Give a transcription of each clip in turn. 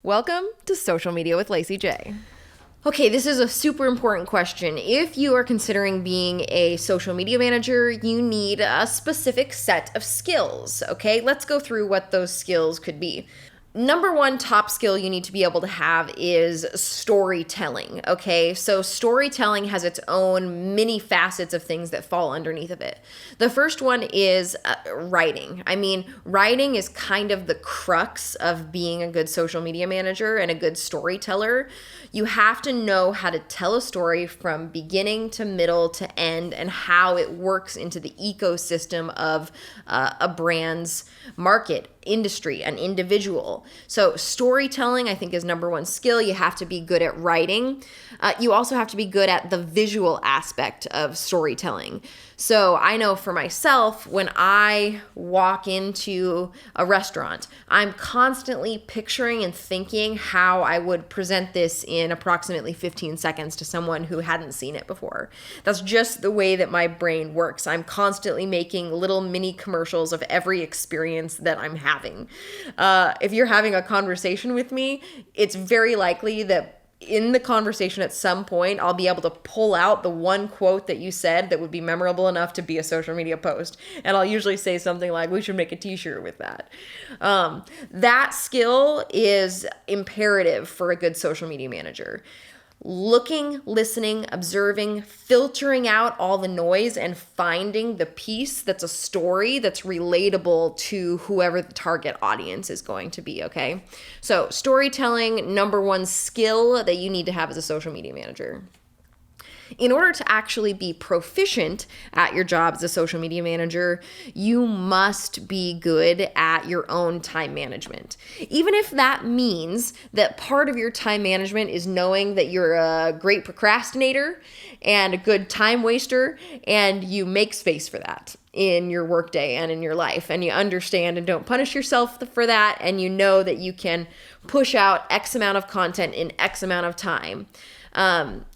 Welcome to Social Media with Lacey J. Okay, this is a super important question. If you are considering being a social media manager, you need a specific set of skills. Okay, let's go through what those skills could be. Number one top skill you need to be able to have is storytelling, okay? So storytelling has its own many facets of things that fall underneath of it. The first one is writing. Writing is kind of the crux of being a good social media manager and a good storyteller. You have to know how to tell a story from beginning to middle to end and how it works into the ecosystem of a brand's market, industry, an individual. So storytelling, I think, is number one skill. You have to be good at writing. You also have to be good at the visual aspect of storytelling. So I know for myself, when I walk into a restaurant, I'm constantly picturing and thinking how I would present this in approximately 15 seconds to someone who hadn't seen it before. That's just the way that my brain works. I'm constantly making little mini commercials of every experience that I'm having. If you're having a conversation with me, it's very likely that in the conversation at some point, I'll be able to pull out the one quote that you said that would be memorable enough to be a social media post. And I'll usually say something like, we should make a t-shirt with that. That skill is imperative for a good social media manager. Looking, listening, observing, filtering out all the noise and finding the piece that's a story that's relatable to whoever the target audience is going to be, okay? So storytelling, number one skill that you need to have as a social media manager. In order to actually be proficient at your job as a social media manager, you must be good at your own time management. Even if that means that part of your time management is knowing that you're a great procrastinator and a good time waster, and you make space for that in your workday and in your life, and you understand and don't punish yourself for that, and you know that you can push out X amount of content in X amount of time.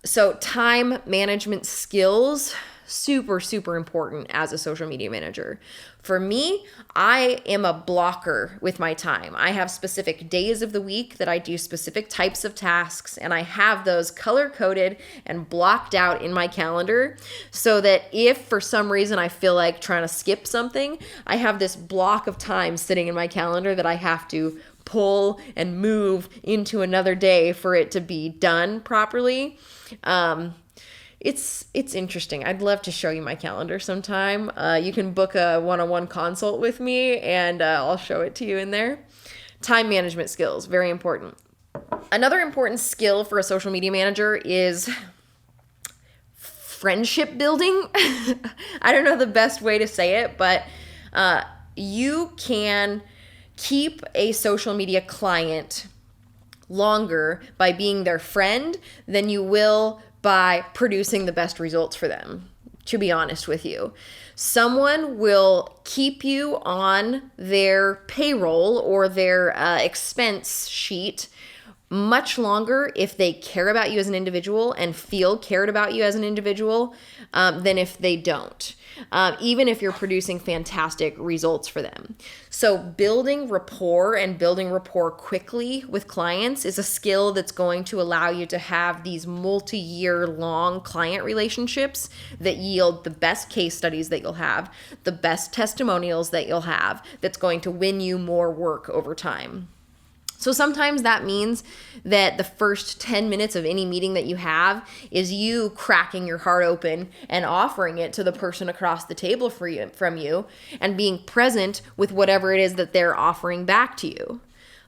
So time management skills, super, super important as a social media manager. For me, I am a blocker with my time. I have specific days of the week that I do specific types of tasks, and I have those color-coded and blocked out in my calendar so that if for some reason I feel like trying to skip something, I have this block of time sitting in my calendar that I have to pull and move into another day for it to be done properly. It's interesting. I'd love to show you my calendar sometime. You can book a one-on-one consult with me and I'll show it to you in there. Time management skills, very important. Another important skill for a social media manager is friendship building. I don't know the best way to say it, but you can keep a social media client longer by being their friend than you will by producing the best results for them, to be honest with you. Someone will keep you on their payroll or their expense sheet much longer if they care about you as an individual and feel cared about you as an individual than if they don't. Even if you're producing fantastic results for them. So building rapport and building rapport quickly with clients is a skill that's going to allow you to have these multi-year long client relationships that yield the best case studies that you'll have, the best testimonials that you'll have, that's going to win you more work over time. So sometimes that means that the first 10 minutes of any meeting that you have is you cracking your heart open and offering it to the person across the table from you and being present with whatever it is that they're offering back to you.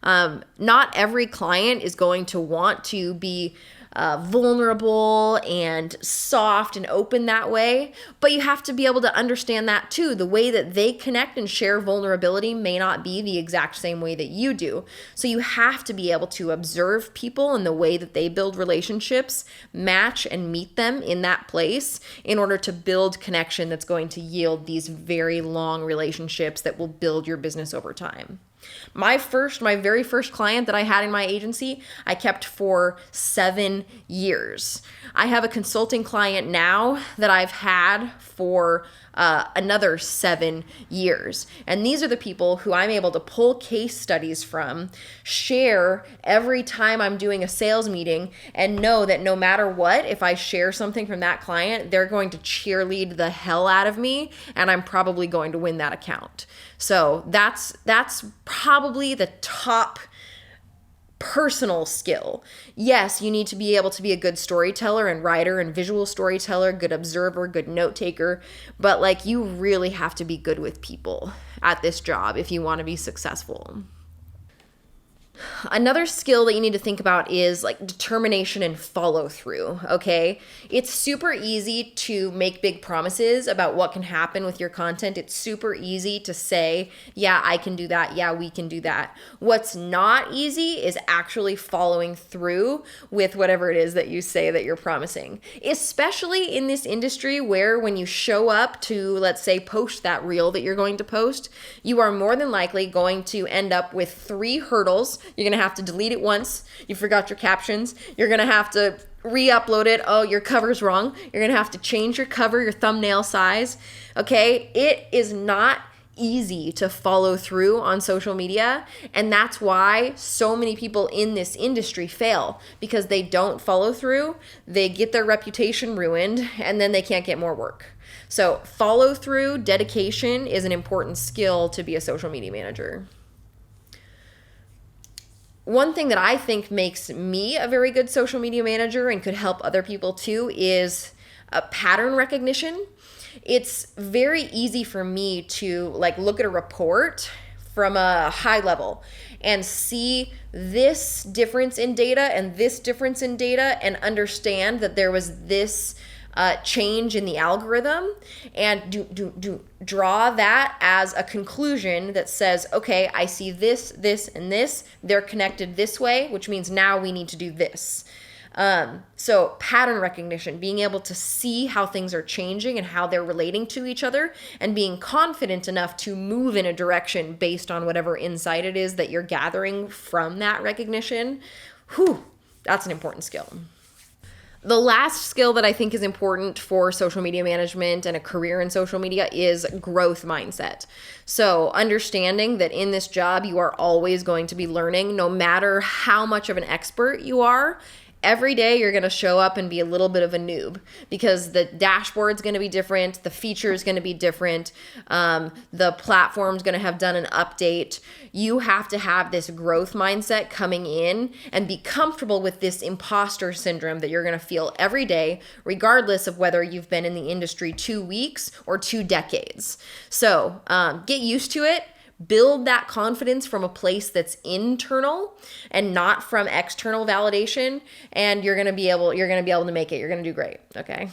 Not every client is going to want to be vulnerable and soft and open that way, but you have to be able to understand that too. The way that they connect and share vulnerability may not be the exact same way that you do. So you have to be able to observe people and the way that they build relationships, match and meet them in that place in order to build connection that's going to yield these very long relationships that will build your business over time. My very first client that I had in my agency, I kept for 7 years. I have a consulting client now that I've had for another 7 years. And these are the people who I'm able to pull case studies from, share every time I'm doing a sales meeting, and know that no matter what, if I share something from that client, they're going to cheerlead the hell out of me, and I'm probably going to win that account. So that's probably the top personal skill. Yes, you need to be able to be a good storyteller and writer and visual storyteller, good observer, good note taker, but like you really have to be good with people at this job if you want to be successful. Another skill that you need to think about is like determination and follow through, okay? It's super easy to make big promises about what can happen with your content. It's super easy to say, yeah, I can do that. Yeah, we can do that. What's not easy is actually following through with whatever it is that you say that you're promising, especially in this industry where when you show up to, let's say, post that reel that you're going to post, you are more than likely going to end up with 3 hurdles. You're going to have to delete it once. You forgot your captions. You're going to have to re-upload it. Oh, your cover's wrong. You're going to have to change your cover, your thumbnail size. Okay? It is not easy to follow through on social media. And that's why so many people in this industry fail, because they don't follow through. They get their reputation ruined, and then they can't get more work. So follow through, dedication is an important skill to be a social media manager. One thing that I think makes me a very good social media manager and could help other people too is a pattern recognition. It's very easy for me to like look at a report from a high level and see this difference in data and this difference in data and understand that there was this change in the algorithm, and draw that as a conclusion that says, okay, I see this, this, and this. They're connected this way, which means now we need to do this. So pattern recognition, being able to see how things are changing and how they're relating to each other, and being confident enough to move in a direction based on whatever insight it is that you're gathering from that recognition. That's an important skill. The last skill that I think is important for social media management and a career in social media is growth mindset. So understanding that in this job, you are always going to be learning, no matter how much of an expert you are. Every day you're going to show up and be a little bit of a noob, because the dashboard's going to be different, the feature is going to be different, the platform's going to have done an update. You have to have this growth mindset coming in and be comfortable with this imposter syndrome that you're going to feel every day, regardless of whether you've been in the industry 2 weeks or 2 decades. So get used to it. Build that confidence from a place that's internal and not from external validation, and you're going to be able to make it. You're going to do great, okay?